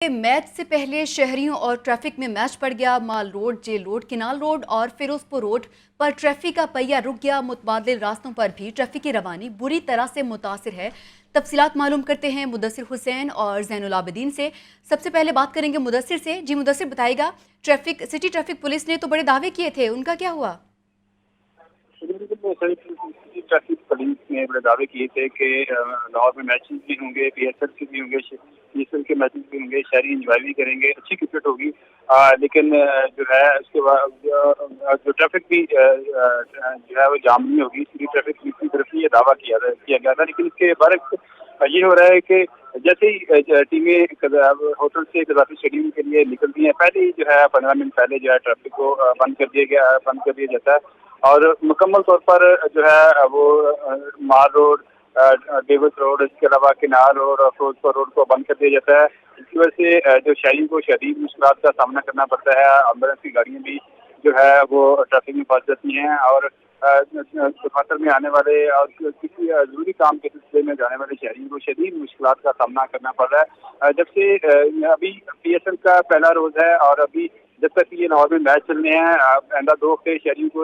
Match से पहले शहरियों और ट्रैफिक में मैच पड़ गया। Mall road, jail road, canal road और फिरोजपुर रोड पर ट्रैफिक का पहिया रुक गया। मुतबादिल रास्तों पर भी ट्रैफिक की रवानी बुरी तरह से मुतासिर है। तफसीलात मालूम करते हैं मुदस्सिर हुसैन और ज़ैनुल आबिदीन से। सबसे पहले बात करेंगे मुदस्सिर से। जी मुदस्सिर, बताइएगा, सिटी ट्रैफिक पुलिस ने तो बड़े दावे किए थे, उनका क्या हुआ? ट्रैफिक पुलिस ने बड़े दावे किए थे कि लाहौर में मैचेस भी होंगे, पीएसएल के भी होंगे, पीएसएल के मैचेस भी होंगे, शहरी इंजॉय भी करेंगे, अच्छी क्रिकेट होगी। लेकिन जो है उसके बाद जो ट्रैफिक भी जो है वो जाम नहीं होगी। सिटी ट्रैफिक पुलिस की तरफ से ये दावा किया गया था, लेकिन इसके बरक्स ये हो रहा है कि जैसे ही टीमें होटल से कदाफी स्टेडियम के लिए निकलती हैं, पहले ही जो है 15 मिनट पहले जो है ट्रैफिक को बंद कर दिया जाता है और मुकम्मल तौर पर जो है वो मार रोड, डेविस रोड, इसके अलावा किनार रोड और फिरोजपुर रोड को बंद कर दिया जाता है। इसकी वजह से जो शहरियों को शदीद मुश्किलात का सामना करना पड़ता है। एम्बुलेंस की गाड़ियाँ भी जो है वो ट्रैफिक में फंस जाती हैं और दफातर में आने वाले और किसी जरूरी काम के सिलसिले में जाने वाले शहरियों को शदीद मुश्किलात का सामना करना पड़ रहा है। जब से अभी पीएसएल का पहला रोज है और अभी जब तक ये लाहौर में मैच चलने हैं, आइंदा 2 हफ्ते शहरियों को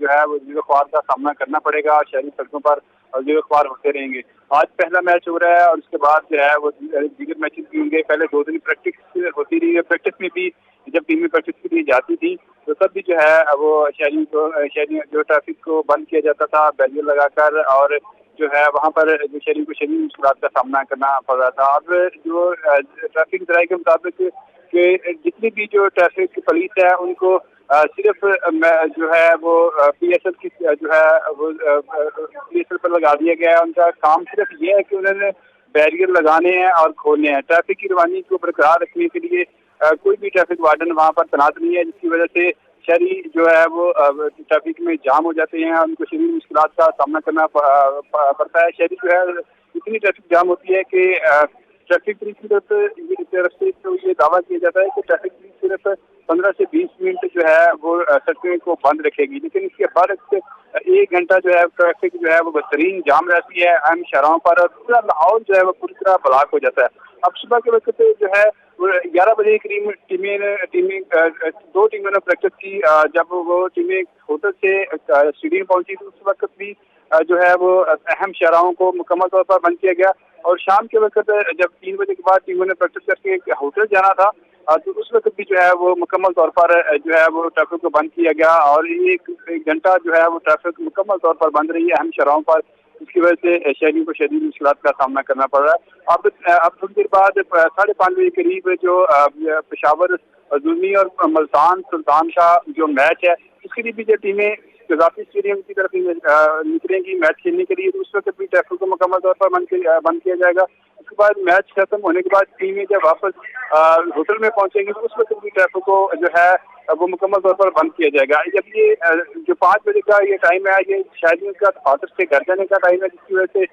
जो है वो ज़िलो-ख्वार का सामना करना पड़ेगा और शहरी सड़कों पर ज़िलो-ख्वार होते रहेंगे। आज पहला मैच हो रहा है और उसके बाद जो है वो दीगर मैचेस भी होंगे। पहले 2 दिन प्रैक्टिस होती रही है। प्रैक्टिस में भी जब टीमें प्रैक्टिस के लिए जाती थी तो तब भी जो है वो शहरी जो ट्रैफिक को बंद किया जाता था बैरियर लगाकर, और जो है वहाँ पर जो शहरी को शदीद मुश्किलात का सामना करना पड़ रहा था। अब जो ट्रैफिक ज़राए के मुताबिक कि जितनी भी जो ट्रैफिक पुलिस है उनको सिर्फ जो है वो पीएसएल की जो है वो पीएसएल पर लगा दिया गया है। उनका काम सिर्फ ये है कि उन्होंने बैरियर लगाने हैं और खोलने हैं। ट्रैफिक की रवानी को बरकरार रखने के लिए कोई भी ट्रैफिक वार्डन वहाँ पर तैनात नहीं है, जिसकी वजह से शहरी जो है वो ट्रैफिक में जाम हो जाते हैं। उनको शदीद मुश्किलात का सामना करना पड़ता है। शहरी जो है इतनी ट्रैफिक जाम होती है कि ट्रैफिक पुलिस की तरफ से तो ये दावा किया जाता है कि ट्रैफिक पुलिस सिर्फ 15 से 20 मिनट जो है वो सड़कों को बंद रखेगी, लेकिन इसके बाद 1 घंटा जो है ट्रैफिक जो है वो बदतरीन जाम रहती है अहम शहरों पर और पूरा लाहौर जो है वो पूरी तरह ब्लॉक हो जाता है। अब सुबह के वक्त जो है 11 बजे के करीब 2 टीमों ने प्रैक्टिस की। जब वो टीमें होटल से स्टेडियम पहुंची तो उस वक्त भी जो है वो अहम शहरों को मुकम्मल तौर पर बंद किया गया और शाम के वक्त जब 3 बजे के बाद टीमों ने प्रैक्टिस करके होटल जाना था तो उस वक्त भी जो है वो मुकम्मल तौर पर जो है वो ट्रैफिक को बंद किया गया और एक घंटा जो है वो ट्रैफिक मुकम्मल तौर पर बंद रही है अहम शहरों पर। इसकी वजह से शहरियों को शदीद मुश्किलात का सामना करना पड़ रहा है। अब थोड़ी देर बाद 5:30 बजे करीब जो पेशावर जुल्मी और मुल्तान सुल्तान का जो मैच है उसके लिए भी जो टीमें कज़ाफ़ी स्टेडियम की तरफ निकलेंगी मैच खेलने के लिए, तो उस वक्त भी ट्रैफिक को मुकम्मल तौर पर बंद किया जाएगा। उसके बाद मैच खत्म होने के बाद टीमें जब वापस होटल में पहुंचेंगी तो उस वक्त भी ट्रैफिक को जो है वो मुकम्मल तौर पर बंद किया जाएगा। जब ये जो 5 बजे का ये टाइम है, ये शहरियों का दफातर से घर जाने का टाइम है, जिसकी वजह से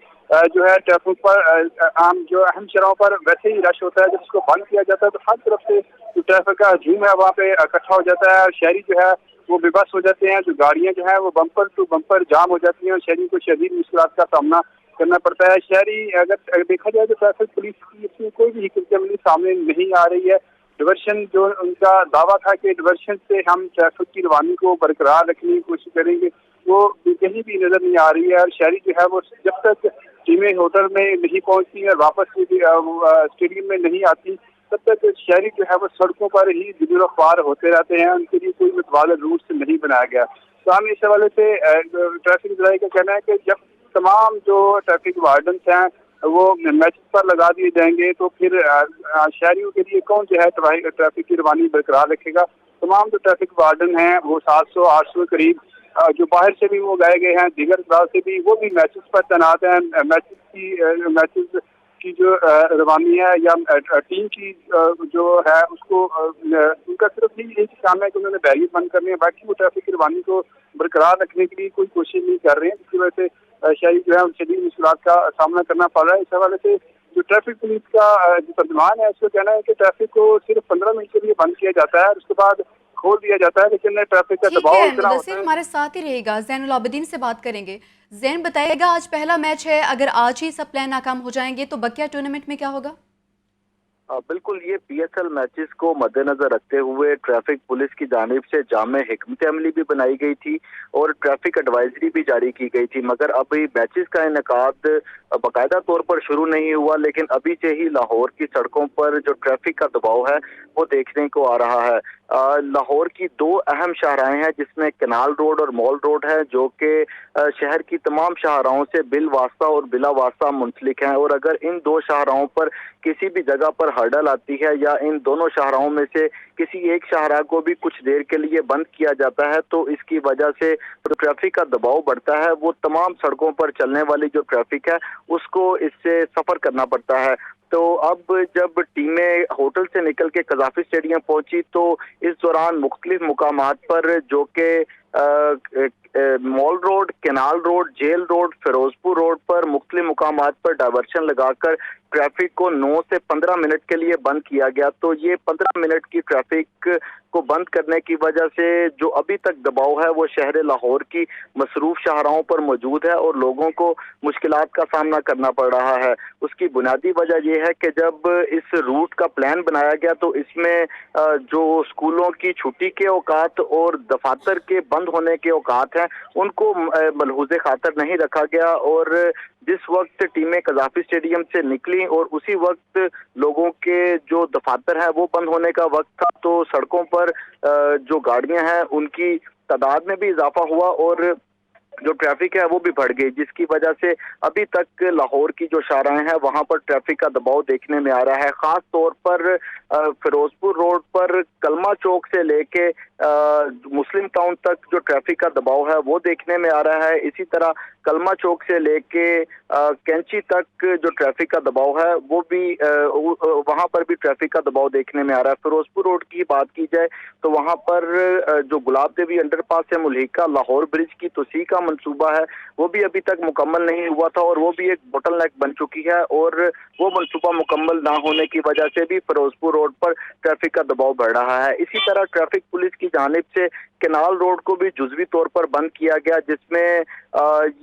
जो है ट्रैफिक पर आम जो अहम शहरों पर वैसे ही रश होता है। जब इसको बंद किया जाता है तो हर तरफ से जो ट्रैफिक का हजूम है वहाँ पे इकट्ठा हो जाता है और शहरी जो है वो बेबस हो जाते हैं। जो गाड़ियाँ जो है वो बम्पर टू बम्पर जाम हो जाती हैं और शहरी को शदीद मुश्किलात का सामना करना पड़ता है। शहरी अगर देखा जाए तो ट्रैफिक पुलिस की इसमें कोई भी हिकमत सामने नहीं आ रही है। डिवर्शन जो उनका दावा था कि डिवर्शन से हम ट्रैफिक की रवानी को बरकरार रखने की कोशिश करेंगे, वो कहीं भी नजर नहीं आ रही है। और शहरी जो है वो जब तक टीमें होटल में नहीं पहुंचती और वापस स्टेडियम में नहीं आती तब तक शहरी जो है वो सड़कों पर ही ज़िलो-ख्वार होते रहते हैं। उनके लिए कोई मुतबादिल रूट से नहीं बनाया गया। तो हम इस हवाले से ट्रैफिक ज़राए का कहना है कि जब तमाम जो ट्रैफिक वार्डन्स हैं वो मैच पर लगा दिए जाएंगे तो फिर शहरियों के लिए कौन जो है ट्रैफिक की रवानी बरकरार रखेगा। तमाम जो ट्रैफिक वार्डन हैं वो 700-800 करीब जो बाहर से भी वो गए गए हैं, दीगर अफराद से भी वो भी मैचेस पर तैनात हैं। मैचेस की जो रवानी है या टीम की जो है उसको उनका सिर्फ ही एक काम है कि उन्होंने बैरियर बंद करने हैं, बाकी वो ट्रैफिक की रवानी को बरकरार रखने के लिए कोई कोशिश नहीं कर रहे हैं, जिसकी वजह से शहरी जो है शदीद मुश्किलात का सामना करना पड़ रहा है। इस हवाले से जो ट्रैफिक पुलिस का जो तर्जुमान है उसका कहना है कि ट्रैफिक को सिर्फ 15 मिनट के लिए बंद किया जाता है और उसके बाद खोल दिया जाता है, लेकिन ट्रैफिक का ठीक दबाव है इतना होता मुदस्सिर, है। हमारे साथ ही रहेगा। ज़ैनुल आबिदीन से बात करेंगे। ज़ैन, बताइएगा, आज पहला मैच है, अगर आज ही सब प्लान नाकाम हो जाएंगे तो बकिया टूर्नामेंट में क्या होगा? बिल्कुल, ये पीएसएल मैचेस को मद्देनजर रखते हुए ट्रैफिक पुलिस की जानिब से जामे हिकमत अमली भी बनाई गई थी और ट्रैफिक एडवाइजरी भी जारी की गई थी, मगर अभी मैचेस का इनेकाद बाकायदा तौर पर शुरू नहीं हुआ, लेकिन अभी से ही लाहौर की सड़कों पर जो ट्रैफिक का दबाव है वो देखने को आ रहा है। लाहौर की दो अहम शाहराएं हैं जिसमें कनाल रोड और मॉल रोड है, जो कि शहर की तमाम शाहराओं से बिल वास्ता और बिला वास्ता मुंसलिक हैं, और अगर इन दो शाहराओं पर किसी भी जगह पर हर्डल आती है या इन दोनों शाहराओं में से किसी एक शाहरा को भी कुछ देर के लिए बंद किया जाता है तो इसकी वजह से जो ट्रैफिक का दबाव बढ़ता है, वो तमाम सड़कों पर चलने वाली जो ट्रैफिक है उसको इससे सफर करना पड़ता है। तो अब जब टीमें होटल से निकल के कज़ाफ़ी स्टेडियम पहुंची तो इस दौरान मुख्तलिफ मुकामात पर, जो कि Mall Road, Canal Road, jail Road, Ferozepur Road पर मुख्तलिफ मुकामात पर डायवर्शन लगाकर ट्रैफिक को 9 से 15 मिनट के लिए बंद किया गया। तो ये 15 मिनट की ट्रैफिक को बंद करने की वजह से जो अभी तक दबाव है वो शहर लाहौर की मसरूफ शाहराओं पर मौजूद है और लोगों को मुश्किलात का सामना करना पड़ रहा है। उसकी बुनियादी वजह यह है कि जब इस रूट का प्लान बनाया गया तो इसमें जो स्कूलों की छुट्टी के औकात और दफातर के बंद होने के औकात हैं उनको मलहूज़े खातर नहीं रखा गया, और जिस वक्त टीमें कज़ाफ़ी स्टेडियम से निकली और उसी वक्त लोगों के जो दफातर है वो बंद होने का वक्त था, तो सड़कों पर जो गाड़ियां हैं उनकी तादाद में भी इजाफा हुआ और जो ट्रैफिक है वो भी बढ़ गई, जिसकी वजह से अभी तक लाहौर की जो शाहराएं हैं वहां पर ट्रैफिक का दबाव देखने में आ रहा है। खास तौर पर फिरोजपुर रोड पर कलमा चौक से लेके मुस्लिम टाउन तक जो ट्रैफिक का दबाव है वो देखने में आ रहा है। इसी तरह कलमा चौक से लेके कैंची तक जो ट्रैफिक का दबाव है वो भी वहां पर भी ट्रैफिक का दबाव देखने में आ रहा है। फिरोजपुर रोड की बात की जाए तो वहां पर जो गुलाब देवी अंडरपास से मुल्हिका लाहौर ब्रिज की तोसी का मंसूबा है वो भी अभी तक मुकम्मल नहीं हुआ था और वो भी एक बोटलनेक बन चुकी है, और वो मंसूबा मुकम्मल ना होने की वजह से भी फिरोजपुर रोड पर ट्रैफिक का दबाव बढ़ रहा है। इसी तरह ट्रैफिक पुलिस की जानिब से केनाल रोड को भी जुज़वी तौर पर बंद किया गया, जिसमें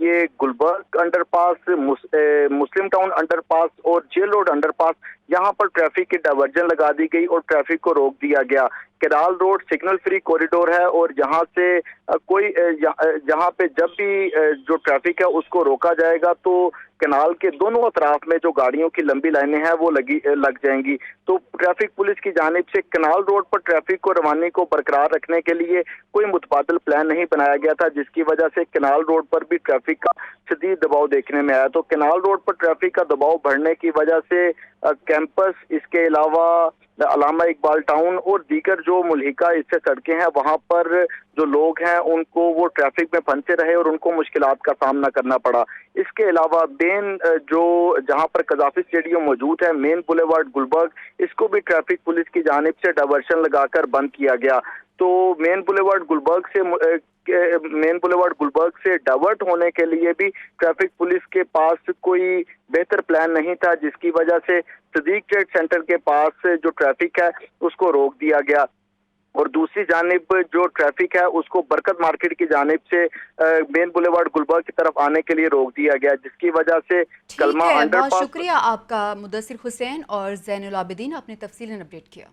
ये गुलबर्ग अंडरपास, मुस्लिम टाउन अंडरपास और जेल रोड अंडरपास यहाँ पर ट्रैफिक की डायवर्जन लगा दी गई और ट्रैफिक को रोक दिया गया। Canal road signal free corridor है और यहाँ से यहाँ पे जब भी जो ट्रैफिक है उसको रोका जाएगा तो केनाल के दोनों अतराफ में जो गाड़ियों की लंबी लाइनें हैं वो लग जाएंगी। तो ट्रैफिक पुलिस की जानिब से केनाल रोड पर ट्रैफिक को रवानी को बरकरार रखने के लिए कोई मुतबादिल प्लान नहीं बनाया गया था, जिसकी वजह से केनाल रोड पर भी ट्रैफिक का शदीद दबाव देखने में आया। तो केनाल रोड पर ट्रैफिक का दबाव बढ़ने की वजह से कैंपस, इसके अलावा अल्लामा इकबाल टाउन और दीगर जो मुल्हिका इससे सड़कें हैं वहां पर जो लोग हैं उनको वो ट्रैफिक में फंसे रहे और उनको मुश्किलात का सामना करना पड़ा। इसके अलावा मेन जो जहां पर कज़ाफ़ी स्टेडियम मौजूद है, मेन बुलेवार्ड गुलबर्ग, इसको भी ट्रैफिक पुलिस की जानिब से डायवर्शन लगाकर बंद किया गया। तो मेन बुलेवार्ड गुलबर्ग से डाइवर्ट होने के लिए भी ट्रैफिक पुलिस के पास कोई बेहतर प्लान नहीं था, जिसकी वजह से सदीक ट्रेड सेंटर के पास जो ट्रैफिक है उसको रोक दिया गया और दूसरी जानिब जो ट्रैफिक है उसको बरकत मार्केट की जानिब से मेन बुलेवार्ड गुलबर्ग की तरफ आने के लिए रोक दिया गया, जिसकी वजह से कलमा अंडरपास। बहुत शुक्रिया आपका मुदस्सिर हुसैन और ज़ैनुल आबिदीन, आपने तफसीलन अपडेट किया।